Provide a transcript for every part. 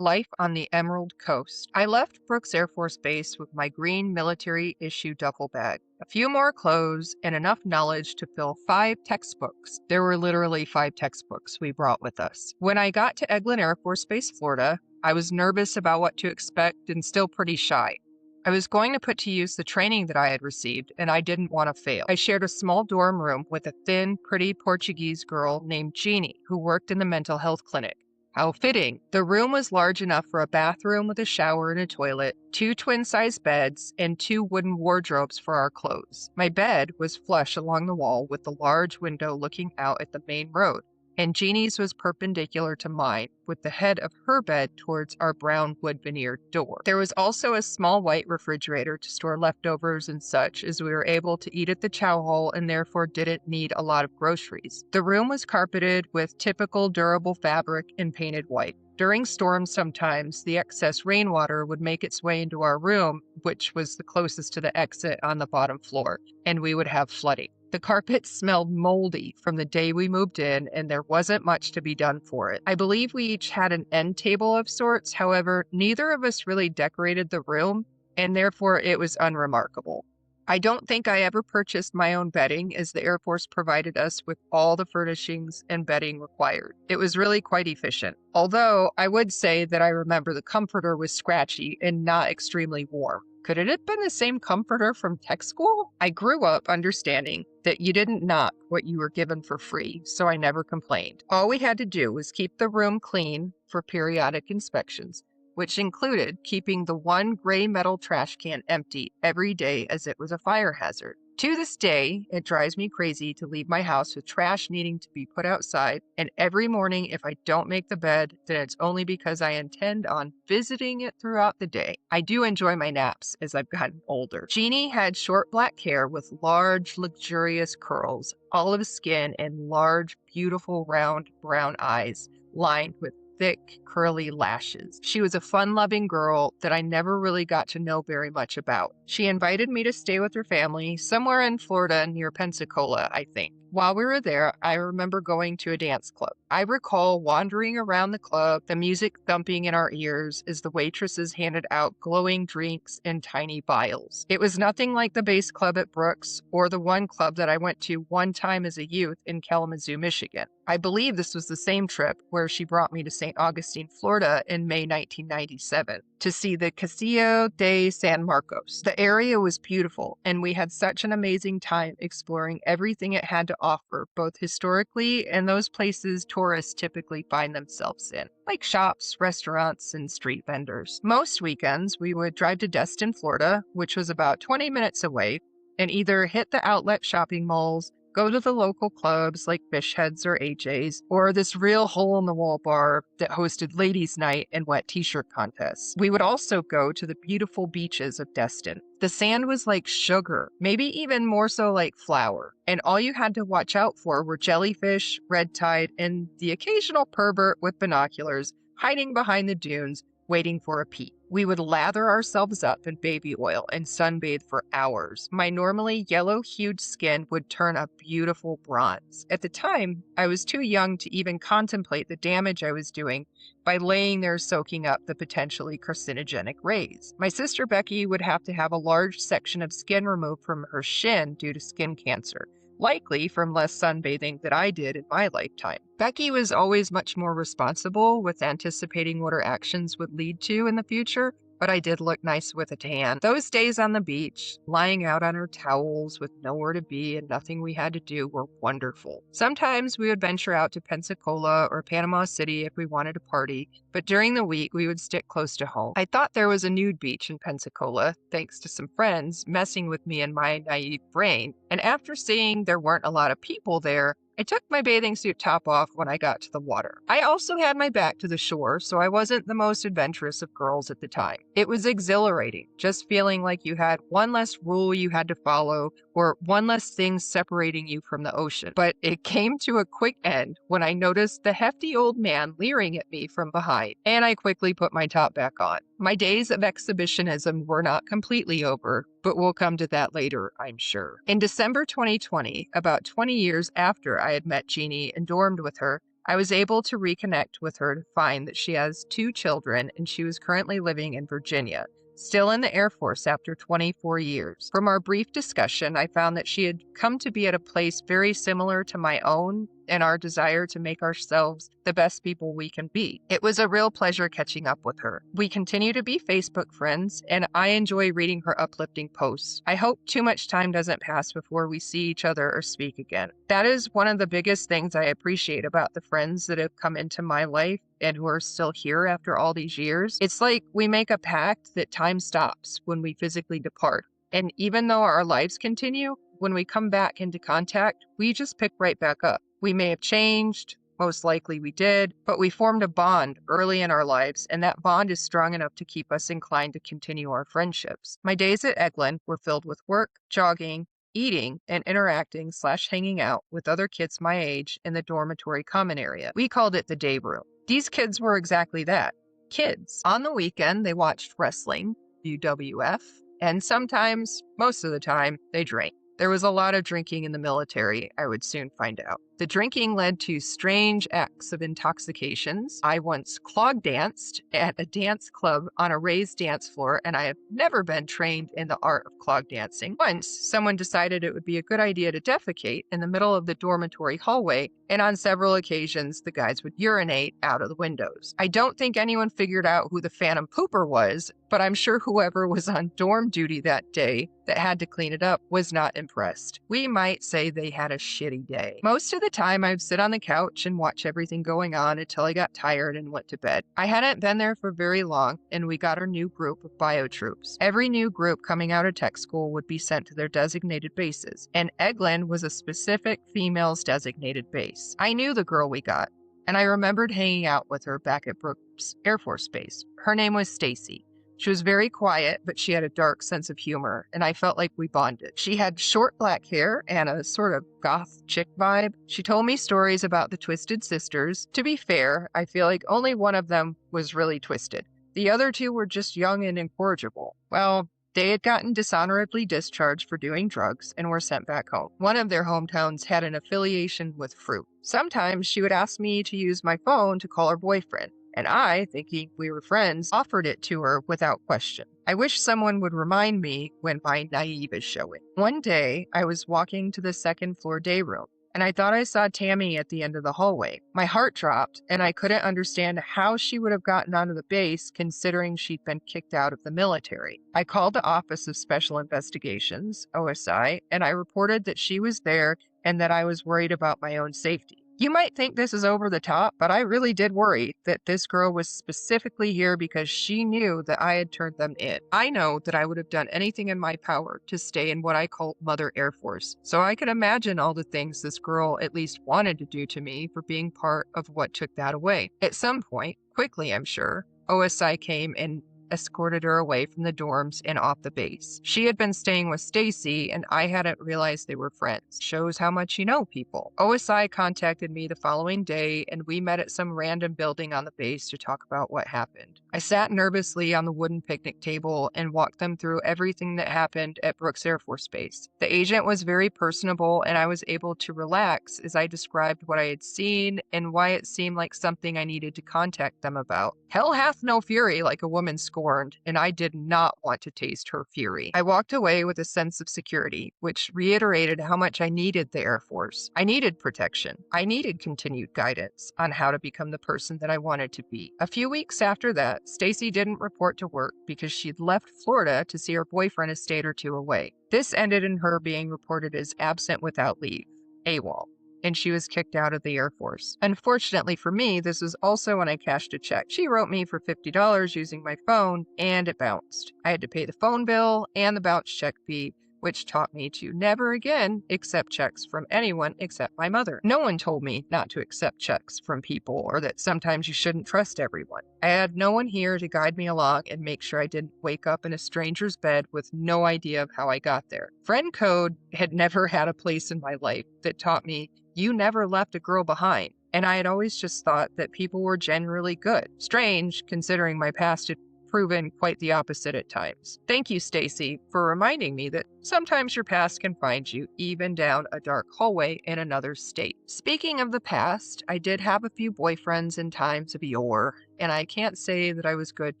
Life on the Emerald Coast. I left Brooks Air Force Base with my green military issue duffel bag, a few more clothes, and enough knowledge to fill 5 textbooks. There were literally 5 textbooks we brought with us. When I got to Eglin Air Force Base, Florida, I was nervous about what to expect and still pretty shy. I was going to put to use the training that I had received, and I didn't want to fail. I shared a small dorm room with a thin, pretty Portuguese girl named Jeannie, who worked in the mental health clinic. How fitting. The room was large enough for a bathroom with a shower and a toilet, 2 twin-size beds, and 2 wooden wardrobes for our clothes. My bed was flush along the wall with the large window looking out at the main road, and Jeannie's was perpendicular to mine, with the head of her bed towards our brown wood veneered door. There was also a small white refrigerator to store leftovers and such, as we were able to eat at the chow hall and therefore didn't need a lot of groceries. The room was carpeted with typical durable fabric and painted white. During storms sometimes, the excess rainwater would make its way into our room, which was the closest to the exit on the bottom floor, and we would have flooding. The carpet smelled moldy from the day we moved in, and there wasn't much to be done for it. I believe we each had an end table of sorts. However, neither of us really decorated the room, and therefore it was unremarkable. I don't think I ever purchased my own bedding, as the Air Force provided us with all the furnishings and bedding required. It was really quite efficient. Although I would say that I remember the comforter was scratchy and not extremely warm. Could it have been the same comforter from tech school? I grew up understanding that you didn't knock what you were given for free, so I never complained. All we had to do was keep the room clean for periodic inspections, which included keeping the 1 gray metal trash can empty every day as it was a fire hazard. To this day, it drives me crazy to leave my house with trash needing to be put outside, and every morning if I don't make the bed, then it's only because I intend on visiting it throughout the day. I do enjoy my naps as I've gotten older. Jeannie had short black hair with large, luxurious curls, olive skin, and large, beautiful, round brown eyes lined with thick, curly lashes. She was a fun-loving girl that I never really got to know very much about. She invited me to stay with her family somewhere in Florida near Pensacola, I think. While we were there, I remember going to a dance club. I recall wandering around the club, the music thumping in our ears as the waitresses handed out glowing drinks in tiny vials. It was nothing like the base club at Brooks or the one club that I went to one time as a youth in Kalamazoo, Michigan. I believe this was the same trip where she brought me to St. Augustine, Florida in May 1997 to see the Castillo de San Marcos. The area was beautiful, and we had such an amazing time exploring everything it had to offer, both historically and those places tourists typically find themselves in, like shops, restaurants, and street vendors. Most weekends, we would drive to Destin, Florida, which was about 20 minutes away, and either hit the outlet shopping malls, go to the local clubs like Fishheads or AJ's, or this real hole-in-the-wall bar that hosted ladies' night and wet t-shirt contests. We would also go to the beautiful beaches of Destin. The sand was like sugar, maybe even more so like flour, and all you had to watch out for were jellyfish, red tide, and the occasional pervert with binoculars hiding behind the dunes, waiting for a peek. We would lather ourselves up in baby oil and sunbathe for hours. My normally yellow-hued skin would turn a beautiful bronze. At the time, I was too young to even contemplate the damage I was doing by laying there soaking up the potentially carcinogenic rays. My sister Becky would have to have a large section of skin removed from her shin due to skin cancer, likely from less sunbathing that I did in my lifetime. Becky was always much more responsible with anticipating what her actions would lead to in the future, but I did look nice with a tan. Those days on the beach, lying out on our towels with nowhere to be and nothing we had to do were wonderful. Sometimes we would venture out to Pensacola or Panama City if we wanted to party, but during the week we would stick close to home. I thought there was a nude beach in Pensacola, thanks to some friends messing with me and my naive brain, and after seeing there weren't a lot of people there, I took my bathing suit top off when I got to the water. I also had my back to the shore, so I wasn't the most adventurous of girls at the time. It was exhilarating, just feeling like you had one less rule you had to follow or one less thing separating you from the ocean. But it came to a quick end when I noticed the hefty old man leering at me from behind, and I quickly put my top back on. My days of exhibitionism were not completely over, but we'll come to that later, I'm sure. In December 2020, about 20 years after I had met Jeannie and dormed with her, I was able to reconnect with her to find that she has 2 children and she was currently living in Virginia, still in the Air Force after 24 years. From our brief discussion, I found that she had come to be at a place very similar to my own and our desire to make ourselves the best people we can be. It was a real pleasure catching up with her. We continue to be Facebook friends, and I enjoy reading her uplifting posts. I hope too much time doesn't pass before we see each other or speak again. That is one of the biggest things I appreciate about the friends that have come into my life and who are still here after all these years. It's like we make a pact that time stops when we physically depart. And even though our lives continue, when we come back into contact, we just pick right back up. We may have changed, most likely we did, but we formed a bond early in our lives, and that bond is strong enough to keep us inclined to continue our friendships. My days at Eglin were filled with work, jogging, eating, and interacting/hanging out with other kids my age in the dormitory common area. We called it the day room. These kids were exactly that, kids. On the weekend, they watched wrestling, UWF, and sometimes, most of the time, they drank. There was a lot of drinking in the military, I would soon find out. The drinking led to strange acts of intoxications. I once clog danced at a dance club on a raised dance floor, and I have never been trained in the art of clog dancing. Once, someone decided it would be a good idea to defecate in the middle of the dormitory hallway, and on several occasions, the guys would urinate out of the windows. I don't think anyone figured out who the phantom pooper was, but I'm sure whoever was on dorm duty that day that had to clean it up was not impressed. We might say they had a shitty day. Most of the time, I'd sit on the couch and watch everything going on until I got tired and went to bed. I hadn't been there for very long, and we got our new group of bio troops. Every new group coming out of tech school would be sent to their designated bases, and Eglin was a specific female's designated base. I knew the girl we got, and I remembered hanging out with her back at Brooks Air Force Base. Her name was Stacy. She was very quiet, but she had a dark sense of humor, and I felt like we bonded. She had short black hair and a sort of goth chick vibe. She told me stories about the Twisted Sisters. To be fair, I feel like only one of them was really twisted. The other two were just young and incorrigible. Well, they had gotten dishonorably discharged for doing drugs and were sent back home. One of their hometowns had an affiliation with fruit. Sometimes she would ask me to use my phone to call her boyfriend, and I, thinking we were friends, offered it to her without question. I wish someone would remind me when my naive is showing. One day, I was walking to the second floor day room, and I thought I saw Tammy at the end of the hallway. My heart dropped, and I couldn't understand how she would have gotten onto the base considering she'd been kicked out of the military. I called the Office of Special Investigations, OSI, and I reported that she was there and that I was worried about my own safety. You might think this is over the top, but I really did worry that this girl was specifically here because she knew that I had turned them in. I know that I would have done anything in my power to stay in what I call Mother Air Force, so I could imagine all the things this girl at least wanted to do to me for being part of what took that away. At some point, quickly I'm sure, OSI came and escorted her away from the dorms and off the base. She had been staying with Stacy, and I hadn't realized they were friends. Shows how much you know people. OSI contacted me the following day, and we met at some random building on the base to talk about what happened. I sat nervously on the wooden picnic table and walked them through everything that happened at Brooks Air Force Base. The agent was very personable, and I was able to relax as I described what I had seen and why it seemed like something I needed to contact them about. Hell hath no fury like a woman scorned, and I did not want to taste her fury. I walked away with a sense of security, which reiterated how much I needed the Air Force. I needed protection. I needed continued guidance on how to become the person that I wanted to be. A few weeks after that, Stacy didn't report to work because she'd left Florida to see her boyfriend a state or two away. This ended in her being reported as absent without leave, AWOL, and she was kicked out of the Air Force. Unfortunately for me, this was also when I cashed a check. She wrote me for $50 using my phone, and it bounced. I had to pay the phone bill and the bounce check fee, which taught me to never again accept checks from anyone except my mother. No one told me not to accept checks from people or that sometimes you shouldn't trust everyone. I had no one here to guide me along and make sure I didn't wake up in a stranger's bed with no idea of how I got there. Friend code had never had a place in my life that taught me you never left a girl behind, and I had always just thought that people were generally good. Strange, considering my past had proven quite the opposite at times. Thank you, Stacy, for reminding me that Sometimes your past can find you, even down a dark hallway in another state. Speaking of the past, I did have a few boyfriends in times of yore, and I can't say that I was good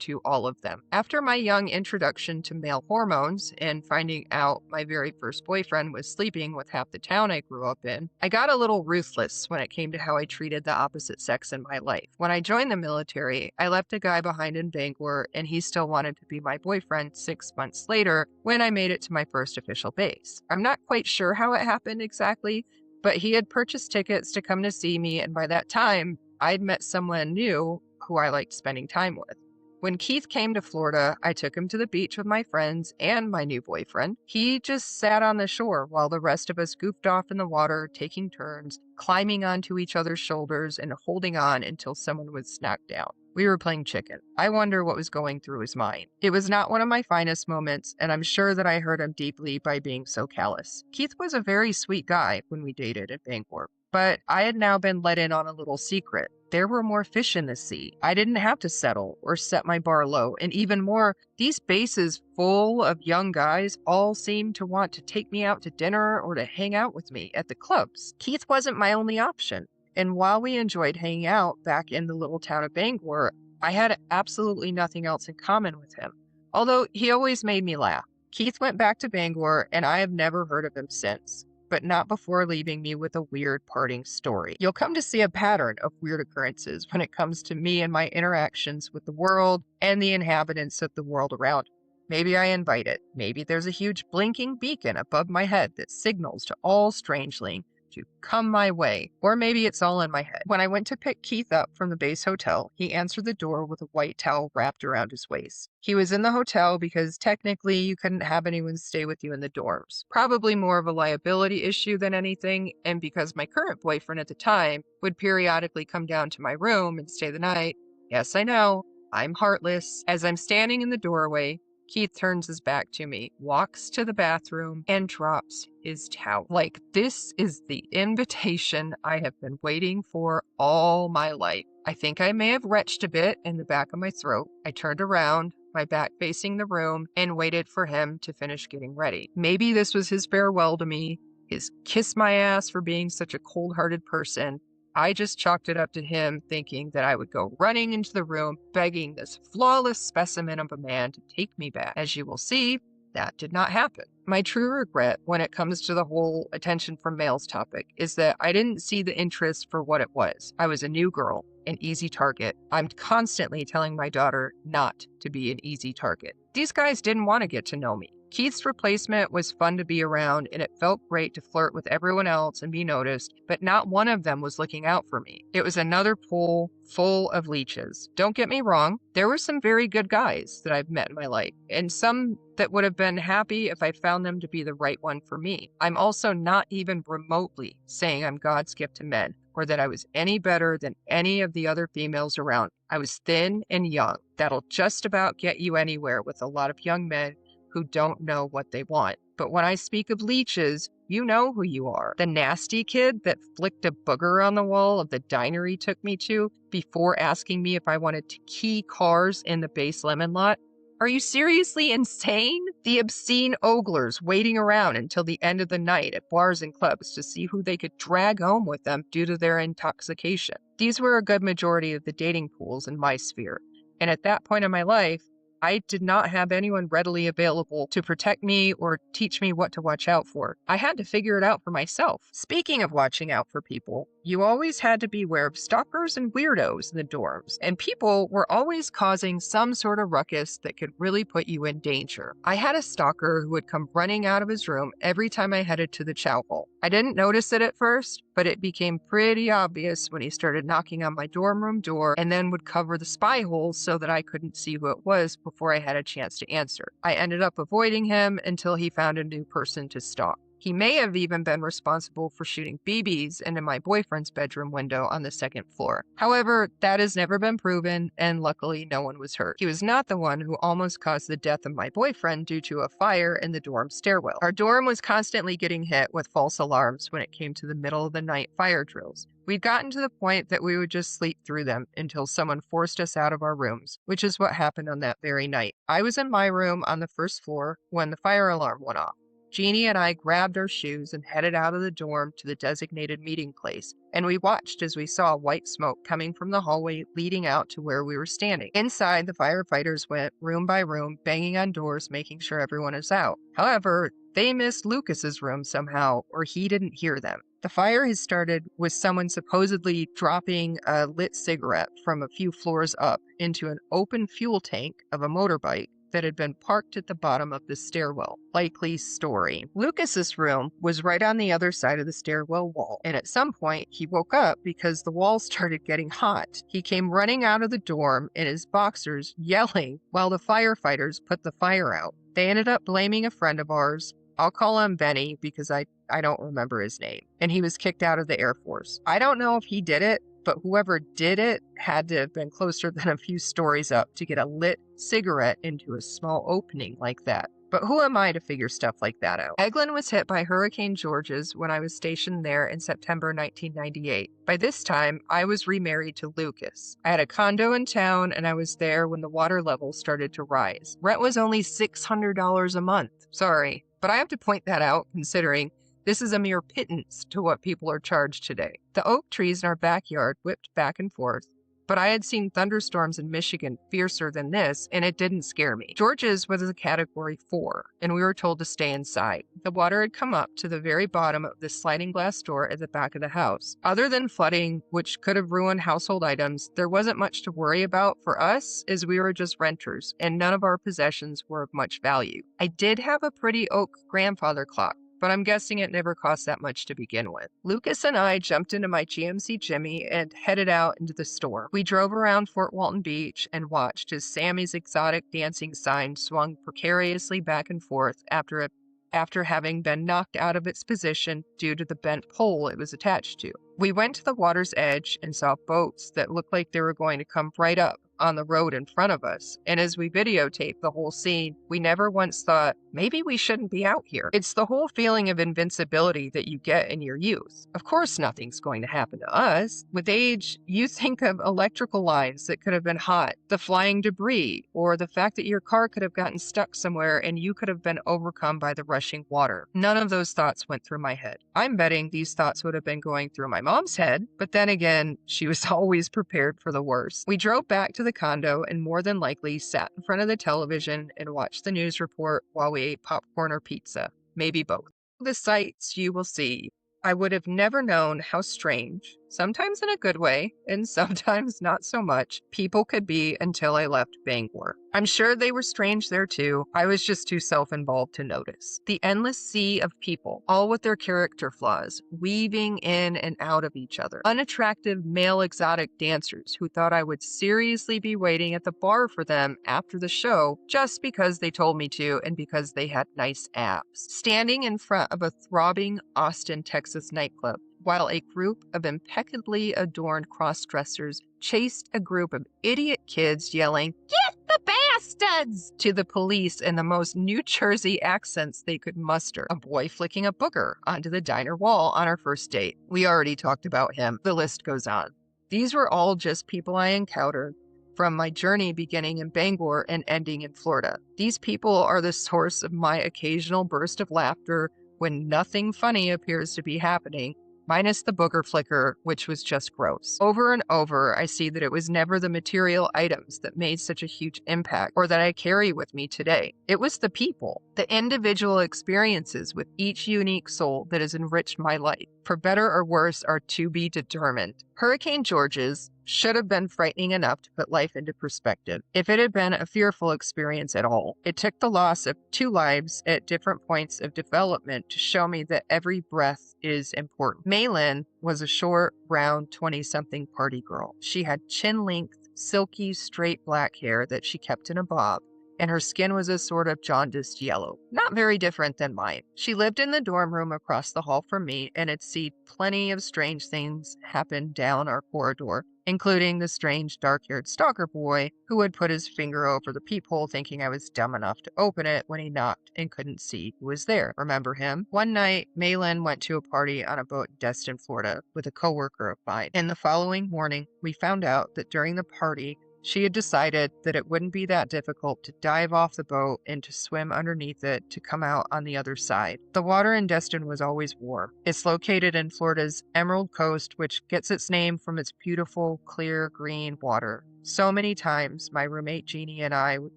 to all of them. After my young introduction to male hormones and finding out my very first boyfriend was sleeping with half the town I grew up in, I got a little ruthless when it came to how I treated the opposite sex in my life. When I joined the military, I left a guy behind in Bangor, and he still wanted to be my boyfriend 6 months later when I made it to my first official base. I'm not quite sure how it happened exactly, but he had purchased tickets to come to see me, and by that time, I'd met someone new who I liked spending time with. When Keith came to Florida, I took him to the beach with my friends and my new boyfriend. He just sat on the shore while the rest of us goofed off in the water, taking turns, climbing onto each other's shoulders and holding on until someone was knocked down. We were playing chicken. I wonder what was going through his mind. It was not one of my finest moments, and I'm sure that I hurt him deeply by being so callous. Keith was a very sweet guy when we dated at Bangor, but I had now been let in on a little secret. There were more fish in the sea. I didn't have to settle or set my bar low, and even more, these bases full of young guys all seemed to want to take me out to dinner or to hang out with me at the clubs. Keith wasn't my only option. And while we enjoyed hanging out back in the little town of Bangor, I had absolutely nothing else in common with him. Although he always made me laugh. Keith went back to Bangor, and I have never heard of him since, but not before leaving me with a weird parting story. You'll come to see a pattern of weird occurrences when it comes to me and my interactions with the world and the inhabitants of the world around me. Maybe I invite it. Maybe there's a huge blinking beacon above my head that signals to all strangeling to come my way, or maybe it's all in my head. When I went to pick Keith up from the base hotel, he answered the door with a white towel wrapped around his waist. He was in the hotel because technically you couldn't have anyone stay with you in the dorms. Probably more of a liability issue than anything, and because my current boyfriend at the time would periodically come down to my room and stay the night. Yes, I know, I'm heartless. As I'm standing in the doorway, Keith turns his back to me, walks to the bathroom, and drops his towel. Like, this is the invitation I have been waiting for all my life. I think I may have retched a bit in the back of my throat. I turned around, my back facing the room, and waited for him to finish getting ready. Maybe this was his farewell to me, his kiss my ass for being such a cold-hearted person. I just chalked it up to him thinking that I would go running into the room, begging this flawless specimen of a man to take me back. As you will see, that did not happen. My true regret when it comes to the whole attention from males topic is that I didn't see the interest for what it was. I was a new girl, an easy target. I'm constantly telling my daughter not to be an easy target. These guys didn't want to get to know me. Keith's replacement was fun to be around, and it felt great to flirt with everyone else and be noticed, but not one of them was looking out for me. It was another pool full of leeches. Don't get me wrong, there were some very good guys that I've met in my life, and some that would have been happy if I found them to be the right one for me. I'm also not even remotely saying I'm God's gift to men, or that I was any better than any of the other females around. I was thin and young. That'll just about get you anywhere with a lot of young men who don't know what they want. But when I speak of leeches, you know who you are. The nasty kid that flicked a booger on the wall of the diner he took me to before asking me if I wanted to key cars in the base lemon lot. Are you seriously insane? The obscene oglers waiting around until the end of the night at bars and clubs to see who they could drag home with them due to their intoxication. These were a good majority of the dating pools in my sphere. And at that point in my life, I did not have anyone readily available to protect me or teach me what to watch out for. I had to figure it out for myself. Speaking of watching out for people, you always had to beware of stalkers and weirdos in the dorms, and people were always causing some sort of ruckus that could really put you in danger. I had a stalker who would come running out of his room every time I headed to the chow hall. I didn't notice it at first, but it became pretty obvious when he started knocking on my dorm room door and then would cover the spy hole so that I couldn't see who it was before I had a chance to answer. I ended up avoiding him until he found a new person to stalk. He may have even been responsible for shooting BBs into my boyfriend's bedroom window on the second floor. However, that has never been proven, and luckily no one was hurt. He was not the one who almost caused the death of my boyfriend due to a fire in the dorm stairwell. Our dorm was constantly getting hit with false alarms when it came to the middle of the night fire drills. We'd gotten to the point that we would just sleep through them until someone forced us out of our rooms, which is what happened on that very night. I was in my room on the first floor when the fire alarm went off. Jeannie and I grabbed our shoes and headed out of the dorm to the designated meeting place, and we watched as we saw white smoke coming from the hallway leading out to where we were standing. Inside, the firefighters went room by room, banging on doors, making sure everyone is out. However, they missed Lucas's room somehow, or he didn't hear them. The fire has started with someone supposedly dropping a lit cigarette from a few floors up into an open fuel tank of a motorbike that had been parked at the bottom of the stairwell. Likely story. Lucas's room was right on the other side of the stairwell wall, and at some point he woke up because the wall started getting hot. He came running out of the dorm in his boxers, yelling while the firefighters put the fire out. They ended up blaming a friend of ours. I'll call him Benny because I don't remember his name. And he was kicked out of the Air Force. I don't know if he did it, but whoever did it had to have been closer than a few stories up to get a lit cigarette into a small opening like that. But who am I to figure stuff like that out? Eglin was hit by Hurricane Georges when I was stationed there in September 1998. By this time, I was remarried to Lucas. I had a condo in town, and I was there when the water level started to rise. Rent was only $600 a month. Sorry, but I have to point that out considering this is a mere pittance to what people are charged today. The oak trees in our backyard whipped back and forth, but I had seen thunderstorms in Michigan fiercer than this, and it didn't scare me. George's was a Category 4, and we were told to stay inside. The water had come up to the very bottom of the sliding glass door at the back of the house. Other than flooding, which could have ruined household items, there wasn't much to worry about for us as we were just renters, and none of our possessions were of much value. I did have a pretty oak grandfather clock, but I'm guessing it never cost that much to begin with. Lucas and I jumped into my GMC Jimmy and headed out into the store. We drove around Fort Walton Beach and watched as Sammy's exotic dancing sign swung precariously back and forth after having been knocked out of its position due to the bent pole it was attached to. We went to the water's edge and saw boats that looked like they were going to come right up on the road in front of us. And as we videotaped the whole scene, we never once thought, maybe we shouldn't be out here. It's the whole feeling of invincibility that you get in your youth. Of course, nothing's going to happen to us. With age, you think of electrical lines that could have been hot, the flying debris, or the fact that your car could have gotten stuck somewhere and you could have been overcome by the rushing water. None of those thoughts went through my head. I'm betting these thoughts would have been going through my mom's head, but then again, she was always prepared for the worst. We drove back to the condo and more than likely sat in front of the television and watched the news report while we ate popcorn or pizza, maybe both. The sights you will see. I would have never known how strange, sometimes in a good way and sometimes not so much, people could be until I left Bangor. I'm sure they were strange there too. I was just too self-involved to notice. The endless sea of people, all with their character flaws, weaving in and out of each other. Unattractive male exotic dancers who thought I would seriously be waiting at the bar for them after the show just because they told me to and because they had nice abs. Standing in front of a throbbing Austin, Texas nightclub, while a group of impeccably adorned cross-dressers chased a group of idiot kids yelling, "Get the bastards!" to the police in the most New Jersey accents they could muster. A boy flicking a booger onto the diner wall on our first date. We already talked about him. The list goes on. These were all just people I encountered from my journey beginning in Bangor and ending in Florida. These people are the source of my occasional burst of laughter when nothing funny appears to be happening, minus the booger flicker, which was just gross. Over and over, I see that it was never the material items that made such a huge impact or that I carry with me today. It was the people, the individual experiences with each unique soul that has enriched my life, for better or worse, are to be determined. Hurricane Georges should have been frightening enough to put life into perspective, if it had been a fearful experience at all. It took the loss of 2 lives at different points of development to show me that every breath is important. Maylin was a short, round, 20-something party girl. She had chin-length, silky, straight black hair that she kept in a bob, and her skin was a sort of jaundiced yellow, not very different than mine. She lived in the dorm room across the hall from me and had seen plenty of strange things happen down our corridor, including the strange dark-haired stalker boy who would put his finger over the peephole thinking I was dumb enough to open it when he knocked and couldn't see who was there. Remember him? One night, Maylin went to a party on a boat in Destin, Florida with a coworker of mine, and the following morning, we found out that during the party, She had decided that it wouldn't be that difficult to dive off the boat and to swim underneath it to come out on the other side. The water in Destin was always warm. It's located in Florida's Emerald Coast, which gets its name from its beautiful, clear, green water. So many times, my roommate Jeannie and I would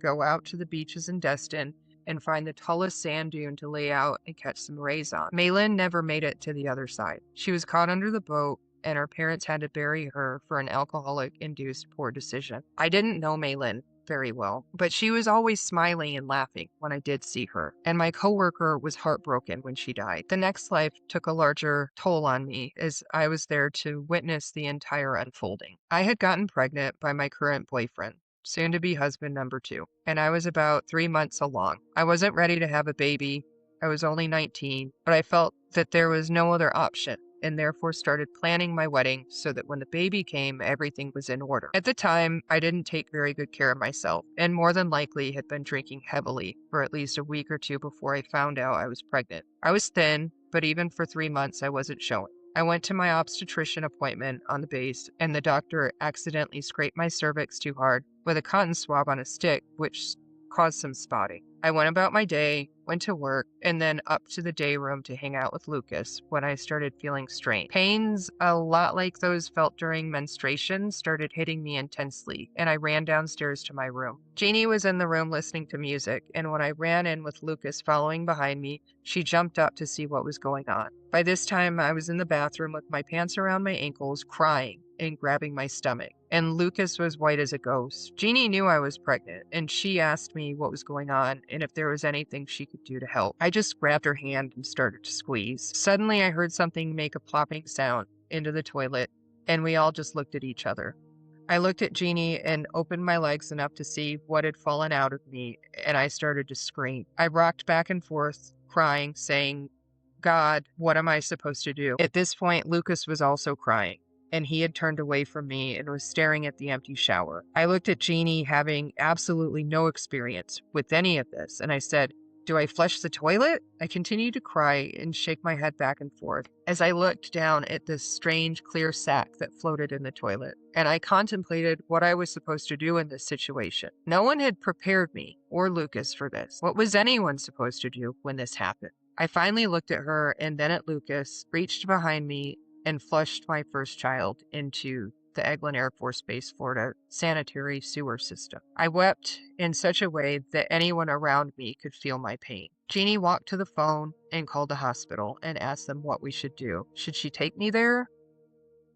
go out to the beaches in Destin and find the tallest sand dune to lay out and catch some rays on. Maylin never made it to the other side. She was caught under the boat, and her parents had to bury her for an alcoholic-induced poor decision. I didn't know Maylin very well, but she was always smiling and laughing when I did see her, and my coworker was heartbroken when she died. The next life took a larger toll on me as I was there to witness the entire unfolding. I had gotten pregnant by my current boyfriend, soon to be husband number 2, and I was about 3 months along. I wasn't ready to have a baby. I was only 19, but I felt that there was no other option, and therefore started planning my wedding so that when the baby came, everything was in order. At the time, I didn't take very good care of myself, and more than likely had been drinking heavily for at least a week or 2 before I found out I was pregnant. I was thin, but even for 3 months, I wasn't showing. I went to my obstetrician appointment on the base, and the doctor accidentally scraped my cervix too hard with a cotton swab on a stick, which caused some spotting. I went about my day, went to work, and then up to the day room to hang out with Lucas when I started feeling strained. Pains, a lot like those felt during menstruation, started hitting me intensely, and I ran downstairs to my room. Jeannie was in the room listening to music, and when I ran in with Lucas following behind me, she jumped up to see what was going on. By this time, I was in the bathroom with my pants around my ankles, crying and grabbing my stomach, and Lucas was white as a ghost. Jeannie knew I was pregnant, and she asked me what was going on and if there was anything she could do to help. I just grabbed her hand and started to squeeze. Suddenly, I heard something make a plopping sound into the toilet, and we all just looked at each other. I looked at Jeannie and opened my legs enough to see what had fallen out of me, and I started to scream. I rocked back and forth, crying, saying, "God, what am I supposed to do?" At this point, Lucas was also crying, and he had turned away from me and was staring at the empty shower. I looked at Jeannie, having absolutely no experience with any of this, and I said, "Do I flush the toilet?" I continued to cry and shake my head back and forth as I looked down at this strange clear sack that floated in the toilet, and I contemplated what I was supposed to do in this situation. No one had prepared me or Lucas for this. What was anyone supposed to do when this happened? I finally looked at her and then at Lucas, reached behind me, and flushed my first child into the Eglin Air Force Base, Florida sanitary sewer system. I wept in such a way that anyone around me could feel my pain. Jeannie walked to the phone and called the hospital and asked them what we should do. Should she take me there?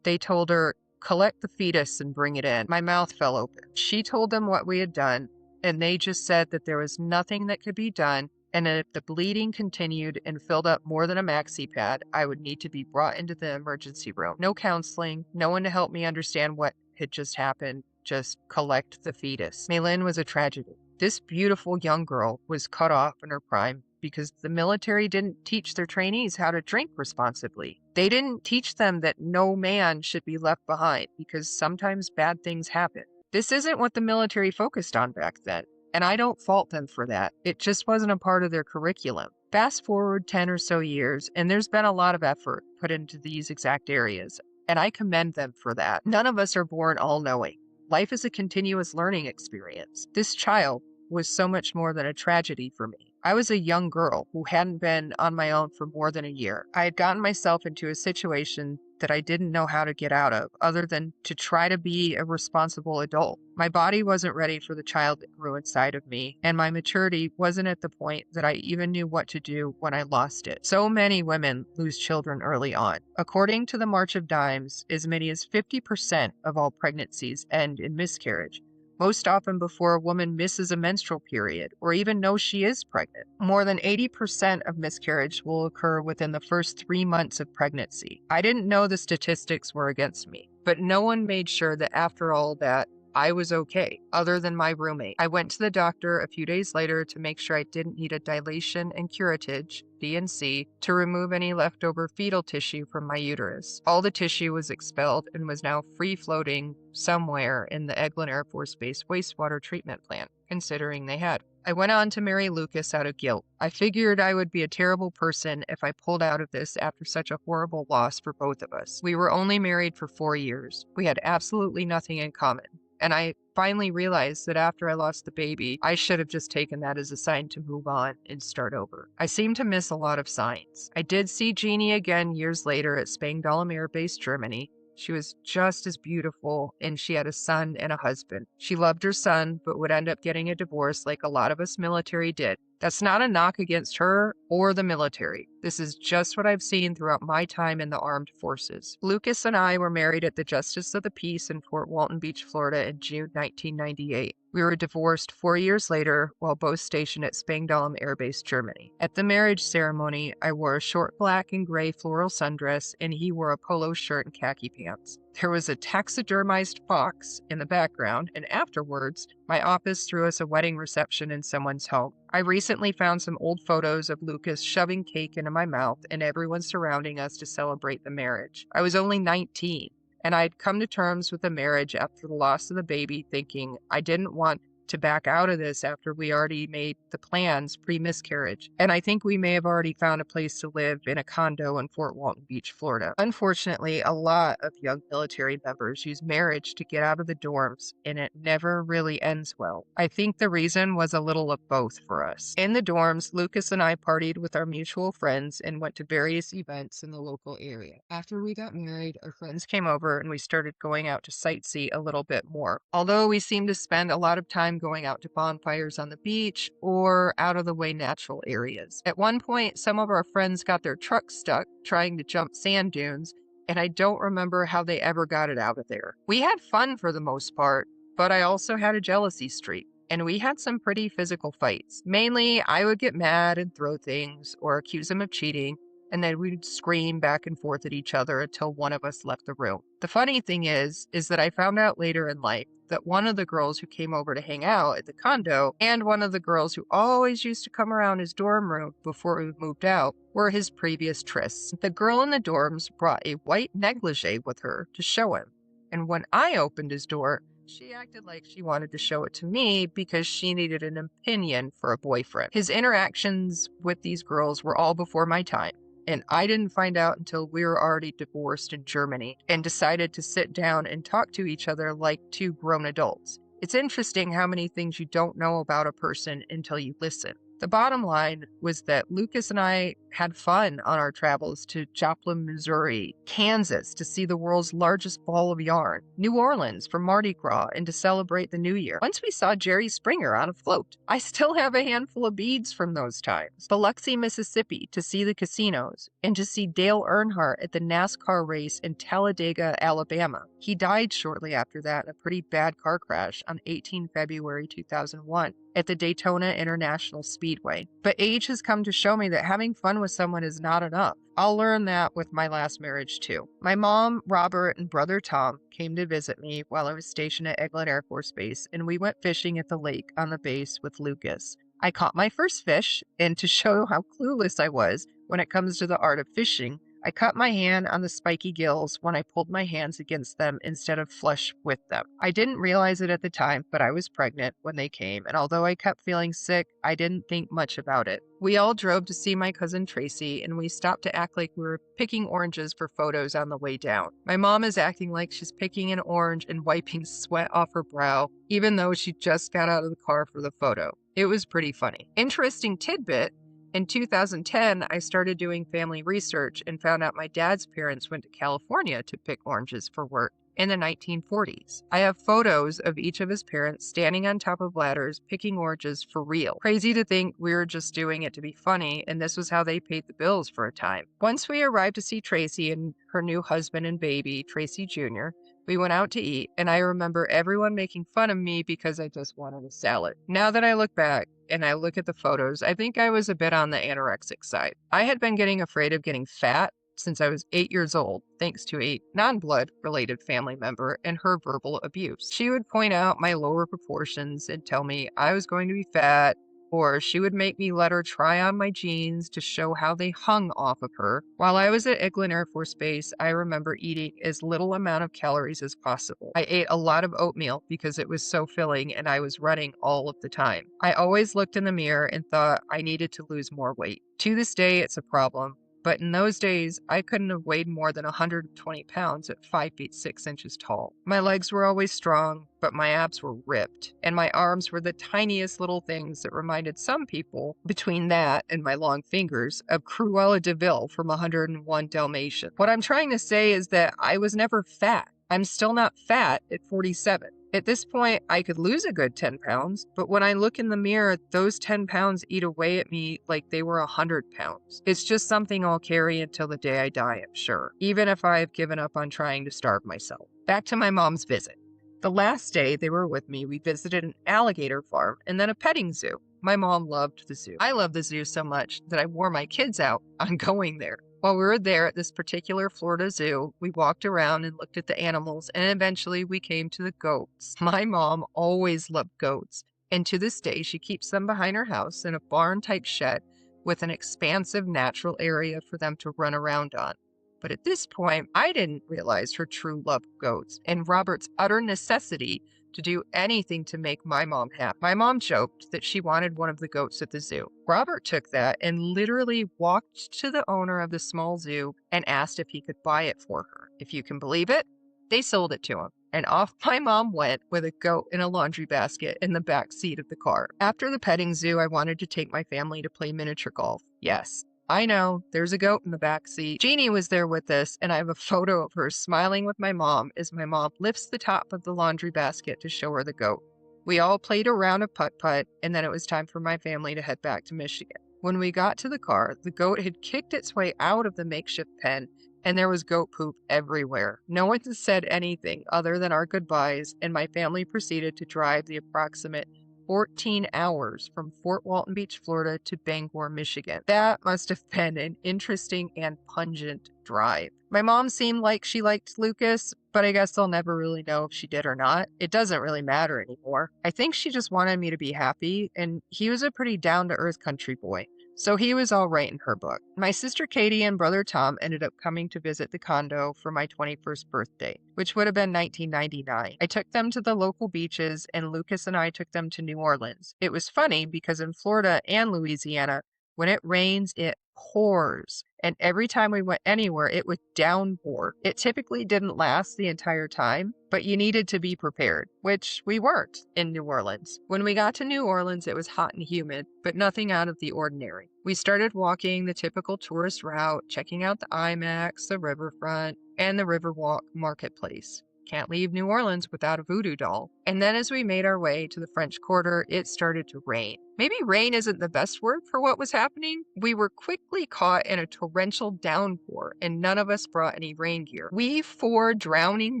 They told her, "Collect the fetus and bring it in." My mouth fell open. She told them what we had done, and they just said that there was nothing that could be done, and that if the bleeding continued and filled up more than a maxi pad, I would need to be brought into the emergency room. No counseling, no one to help me understand what had just happened, just collect the fetus. Maylin was a tragedy. This beautiful young girl was cut off in her prime because the military didn't teach their trainees how to drink responsibly. They didn't teach them that no man should be left behind because sometimes bad things happen. This isn't what the military focused on back then, and I don't fault them for that. It just wasn't a part of their curriculum. Fast forward 10 or so years, and there's been a lot of effort put into these exact areas, and I commend them for that. None of us are born all-knowing. Life is a continuous learning experience. This child was so much more than a tragedy for me. I was a young girl who hadn't been on my own for more than a year. I had gotten myself into a situation that I didn't know how to get out of, other than to try to be a responsible adult. My body wasn't ready for the child that grew inside of me, and my maturity wasn't at the point that I even knew what to do when I lost it. So many women lose children early on. According to the March of Dimes, as many as 50% of all pregnancies end in miscarriage, most often before a woman misses a menstrual period or even knows she is pregnant. More than 80% of miscarriage will occur within the first 3 months of pregnancy. I didn't know the statistics were against me, but no one made sure that after all that, I was okay, other than my roommate. I went to the doctor a few days later to make sure I didn't need a dilation and curettage, D&C, to remove any leftover fetal tissue from my uterus. All the tissue was expelled and was now free-floating somewhere in the Eglin Air Force Base wastewater treatment plant, considering they had. I went on to marry Lucas out of guilt. I figured I would be a terrible person if I pulled out of this after such a horrible loss for both of us. We were only married for 4 years. We had absolutely nothing in common, and I finally realized that after I lost the baby, I should have just taken that as a sign to move on and start over. I seem to miss a lot of signs. I did see Jeannie again years later at Spangdahlem Air Base, Germany. She was just as beautiful, and she had a son and a husband. She loved her son, but would end up getting a divorce like a lot of us military did. That's not a knock against her or the military. This is just what I've seen throughout my time in the armed forces. Lucas and I were married at the Justice of the Peace in Fort Walton Beach, Florida in June 1998. We were divorced 4 years later while both stationed at Spangdahlem Air Base, Germany. At the marriage ceremony, I wore a short black and gray floral sundress, and he wore a polo shirt and khaki pants. There was a taxidermized fox in the background, and afterwards, my office threw us a wedding reception in someone's home. I recently found some old photos of Lucas shoving cake into my mouth and everyone surrounding us to celebrate the marriage. I was only 19, and I'd come to terms with the marriage after the loss of the baby, thinking I didn't want to back out of this after we already made the plans pre-miscarriage. And I think we may have already found a place to live in a condo in Fort Walton Beach, Florida. Unfortunately, a lot of young military members use marriage to get out of the dorms, and it never really ends well. I think the reason was a little of both for us. In the dorms, Lucas and I partied with our mutual friends and went to various events in the local area. After we got married, our friends came over and we started going out to sightsee a little bit more. Although we seemed to spend a lot of time going out to bonfires on the beach or out of the way natural areas. At one point, some of our friends got their truck stuck trying to jump sand dunes, and I don't remember how they ever got it out of there. We had fun for the most part, but I also had a jealousy streak, and we had some pretty physical fights. Mainly, I would get mad and throw things or accuse him of cheating, and then we'd scream back and forth at each other until one of us left the room. The funny thing is that I found out later in life that one of the girls who came over to hang out at the condo and one of the girls who always used to come around his dorm room before we moved out were his previous trysts. The girl in the dorms brought a white negligee with her to show him, and when I opened his door, she acted like she wanted to show it to me because she needed an opinion for a boyfriend. His interactions with these girls were all before my time, and I didn't find out until we were already divorced in Germany and decided to sit down and talk to each other like two grown adults. It's interesting how many things you don't know about a person until you listen. The bottom line was that Lucas and I had fun on our travels to Joplin, Missouri, Kansas to see the world's largest ball of yarn, New Orleans for Mardi Gras and to celebrate the New Year. Once we saw Jerry Springer on a float. I still have a handful of beads from those times. Biloxi, Mississippi to see the casinos and to see Dale Earnhardt at the NASCAR race in Talladega, Alabama. He died shortly after that in a pretty bad car crash on 18 February 2001. At the Daytona International Speedway. But age has come to show me that having fun with someone is not enough. I'll learn that with my last marriage too. My mom, Robert, and brother Tom came to visit me while I was stationed at Eglin Air Force Base, and we went fishing at the lake on the base with Lucas. I caught my first fish, and to show how clueless I was when it comes to the art of fishing, I cut my hand on the spiky gills when I pulled my hands against them instead of flush with them. I didn't realize it at the time, but I was pregnant when they came, and although I kept feeling sick, I didn't think much about it. We all drove to see my cousin Tracy, and we stopped to act like we were picking oranges for photos on the way down. My mom is acting like she's picking an orange and wiping sweat off her brow, even though she just got out of the car for the photo. It was pretty funny. Interesting tidbit. In 2010, I started doing family research and found out my dad's parents went to California to pick oranges for work in the 1940s. I have photos of each of his parents standing on top of ladders picking oranges for real. Crazy to think we were just doing it to be funny, and this was how they paid the bills for a time. Once we arrived to see Tracy and her new husband and baby, Tracy Jr., we went out to eat, and I remember everyone making fun of me because I just wanted a salad. Now that I look back and I look at the photos, I think I was a bit on the anorexic side. I had been getting afraid of getting fat since I was 8 years old, thanks to a non-blood related family member and her verbal abuse. She would point out my lower proportions and tell me I was going to be fat, or she would make me let her try on my jeans to show how they hung off of her. While I was at Eglin Air Force Base, I remember eating as little amount of calories as possible. I ate a lot of oatmeal because it was so filling and I was running all of the time. I always looked in the mirror and thought I needed to lose more weight. To this day, it's a problem, but in those days, I couldn't have weighed more than 120 pounds at 5 feet 6 inches tall. My legs were always strong, but my abs were ripped, and my arms were the tiniest little things that reminded some people, between that and my long fingers, of Cruella de Vil from 101 Dalmatians. What I'm trying to say is that I was never fat. I'm still not fat at 47. At this point, I could lose a good 10 pounds, but when I look in the mirror, those 10 pounds eat away at me like they were 100 pounds. It's just something I'll carry until the day I die, I'm sure, even if I've given up on trying to starve myself. Back to my mom's visit. The last day they were with me, we visited an alligator farm and then a petting zoo. My mom loved the zoo. I love the zoo so much that I wore my kids out on going there. While we were there at this particular Florida zoo, we walked around and looked at the animals, and eventually we came to the goats. My mom always loved goats, and to this day she keeps them behind her house in a barn-type shed with an expansive natural area for them to run around on. But at this point, I didn't realize her true love of goats and Robert's utter necessity to do anything to make my mom happy. My mom joked that she wanted one of the goats at the zoo. Robert took that and literally walked to the owner of the small zoo and asked if he could buy it for her. If you can believe it, they sold it to him. And off my mom went with a goat in a laundry basket in the back seat of the car. After the petting zoo, I wanted to take my family to play miniature golf. Yes, I know, there's a goat in the back seat. Jeannie was there with us, and I have a photo of her smiling with my mom as my mom lifts the top of the laundry basket to show her the goat. We all played a round of putt-putt, and then it was time for my family to head back to Michigan. When we got to the car, the goat had kicked its way out of the makeshift pen, and there was goat poop everywhere. No one said anything other than our goodbyes, and my family proceeded to drive the approximate 14 hours from Fort Walton Beach, Florida to Bangor, Michigan. That must have been an interesting and pungent drive. My mom seemed like she liked Lucas, but I guess I'll never really know if she did or not. It doesn't really matter anymore. I think she just wanted me to be happy, and he was a pretty down-to-earth country boy. So he was all right in her book. My sister Katie and brother Tom ended up coming to visit the condo for my 21st birthday, which would have been 1999. I took them to the local beaches, and Lucas and I took them to New Orleans. It was funny because in Florida and Louisiana, when it rains, it pours. And every time we went anywhere, it would downpour. It typically didn't last the entire time, but you needed to be prepared, which we weren't in New Orleans. When we got to New Orleans, it was hot and humid, but nothing out of the ordinary. We started walking the typical tourist route, checking out the IMAX, the riverfront, and the Riverwalk Marketplace. Can't leave New Orleans without a voodoo doll. And then as we made our way to the French Quarter, it started to rain. Maybe rain isn't the best word for what was happening. We were quickly caught in a torrential downpour, and none of us brought any rain gear. We four drowning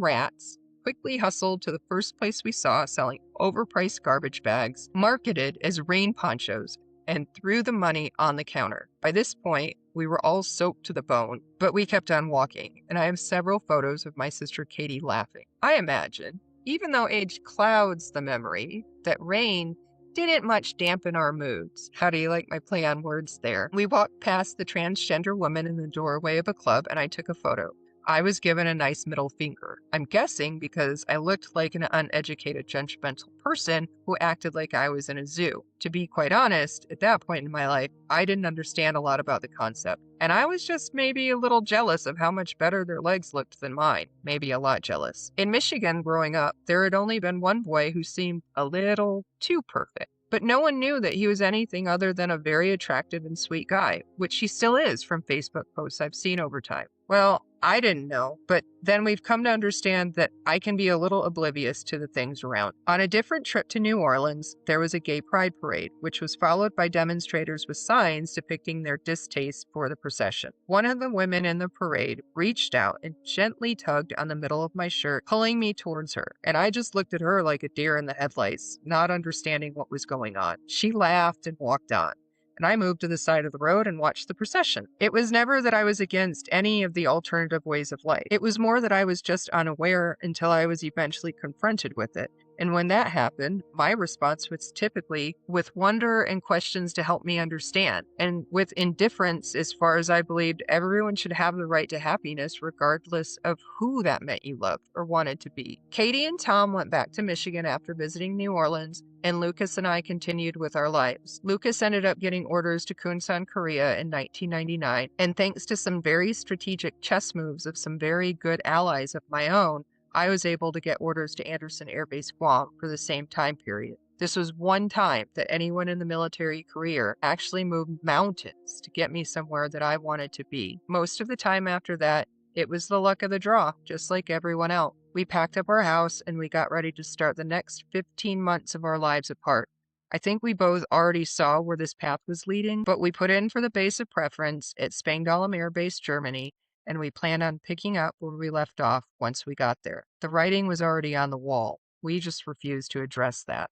rats quickly hustled to the first place we saw selling overpriced garbage bags, marketed as rain ponchos, and threw the money on the counter. By this point, we were all soaked to the bone, but we kept on walking, and I have several photos of my sister Katie laughing. I imagine, even though age clouds the memory, that rain didn't much dampen our moods. How do you like my play on words there? We walked past the transgender woman in the doorway of a club, and I took a photo. I was given a nice middle finger. I'm guessing because I looked like an uneducated, judgmental person who acted like I was in a zoo. To be quite honest, at that point in my life, I didn't understand a lot about the concept. And I was just maybe a little jealous of how much better their legs looked than mine. Maybe a lot jealous. In Michigan, growing up, there had only been one boy who seemed a little too perfect. But no one knew that he was anything other than a very attractive and sweet guy, which he still is from Facebook posts I've seen over time. Well, I didn't know, but then we've come to understand that I can be a little oblivious to the things around. On a different trip to New Orleans, there was a gay pride parade, which was followed by demonstrators with signs depicting their distaste for the procession. One of the women in the parade reached out and gently tugged on the middle of my shirt, pulling me towards her, and I just looked at her like a deer in the headlights, not understanding what was going on. She laughed and walked on, and I moved to the side of the road and watched the procession. It was never that I was against any of the alternative ways of life. It was more that I was just unaware until I was eventually confronted with it, And when that happened, my response was typically with wonder and questions to help me understand, and with indifference, as far as I believed everyone should have the right to happiness, regardless of who that meant you loved or wanted to be. Katie and Tom went back to Michigan after visiting New Orleans, and Lucas and I continued with our lives. Lucas ended up getting orders to Kunsan, Korea in 1999, and thanks to some very strategic chess moves of some very good allies of my own, I was able to get orders to Anderson Air Base, Guam for the same time period. This was one time that anyone in the military career actually moved mountains to get me somewhere that I wanted to be. Most of the time after that, it was the luck of the draw, just like everyone else. We packed up our house and we got ready to start the next 15 months of our lives apart. I think we both already saw where this path was leading, but we put in for the base of preference at Spangdahlem Air Base, Germany, and we planned on picking up where we left off once we got there. The writing was already on the wall. We just refused to address that.